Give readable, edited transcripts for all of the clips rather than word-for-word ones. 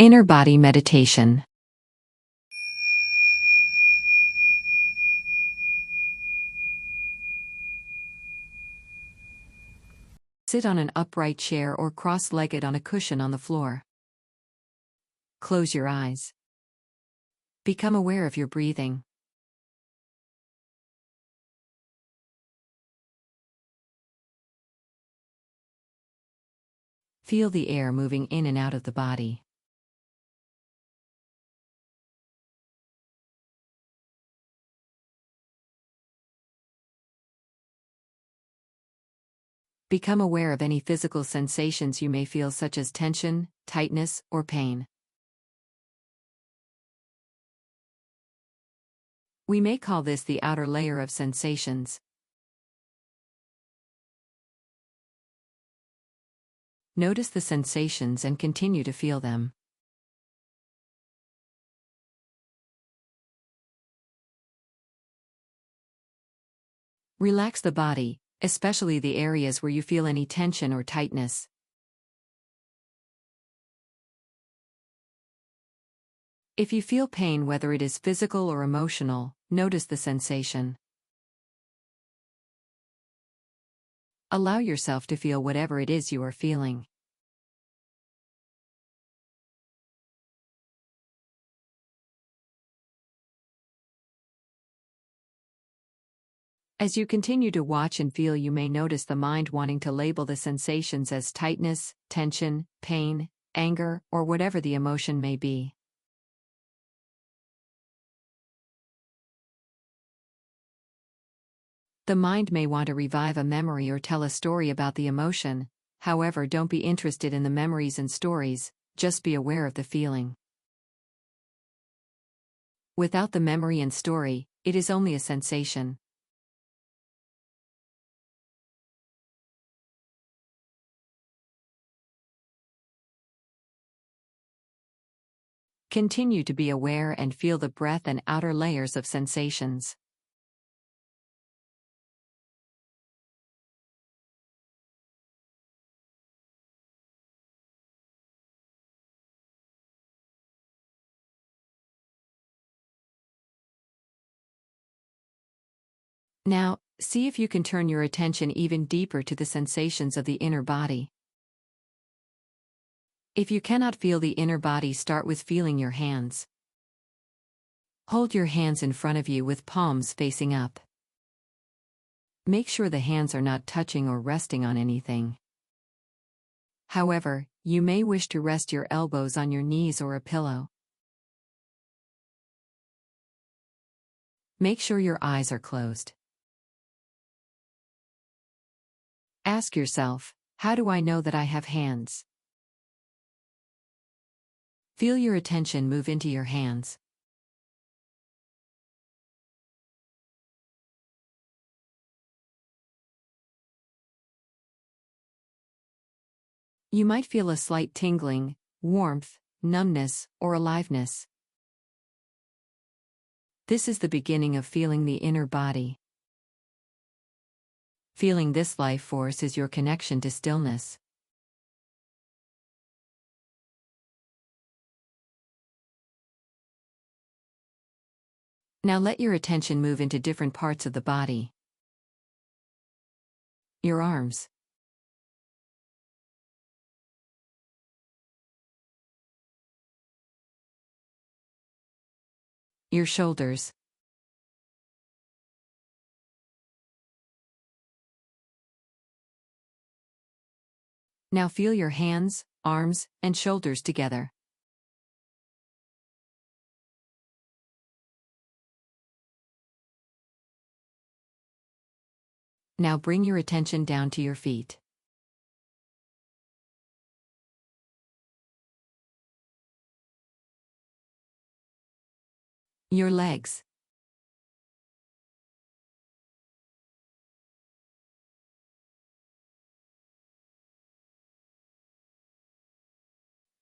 Inner body meditation. Sit on an upright chair or cross-legged on a cushion on the floor. Close your eyes. Become aware of your breathing. Feel the air moving in and out of the body. Become aware of any physical sensations you may feel, such as tension, tightness, or pain. We may call this the outer layer of sensations. Notice the sensations and continue to feel them. Relax the body, especially the areas where you feel any tension or tightness. If you feel pain, whether it is physical or emotional, notice the sensation. Allow yourself to feel whatever it is you are feeling. As you continue to watch and feel, you may notice the mind wanting to label the sensations as tightness, tension, pain, anger, or whatever the emotion may be. The mind may want to revive a memory or tell a story about the emotion. However, don't be interested in the memories and stories, just be aware of the feeling. Without the memory and story, it is only a sensation. Continue to be aware and feel the breath and outer layers of sensations. Now, see if you can turn your attention even deeper to the sensations of the inner body. If you cannot feel the inner body, start with feeling your hands. Hold your hands in front of you with palms facing up. Make sure the hands are not touching or resting on anything. However, you may wish to rest your elbows on your knees or a pillow. Make sure your eyes are closed. Ask yourself, how do I know that I have hands? Feel your attention move into your hands. You might feel a slight tingling, warmth, numbness, or aliveness. This is the beginning of feeling the inner body. Feeling this life force is your connection to stillness. Now let your attention move into different parts of the body. Your arms. Your shoulders. Now feel your hands, arms, and shoulders together. Now bring your attention down to your feet. Your legs.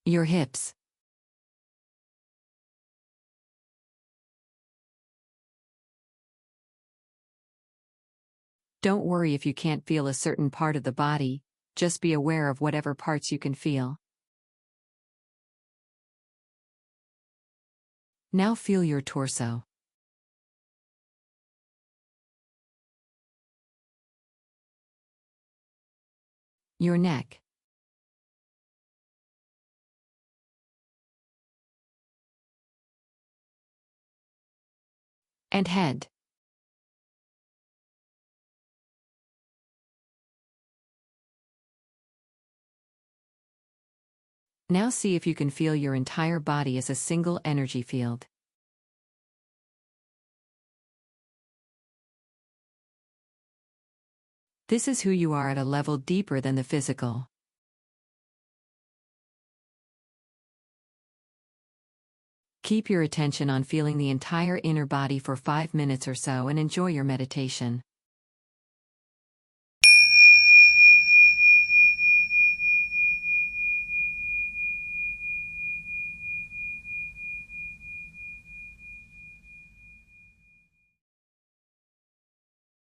Your hips. Don't worry if you can't feel a certain part of the body, just be aware of whatever parts you can feel. Now feel your torso, your neck, and head. Now see if you can feel your entire body as a single energy field. This is who you are at a level deeper than the physical. Keep your attention on feeling the entire inner body for 5 minutes or so and enjoy your meditation.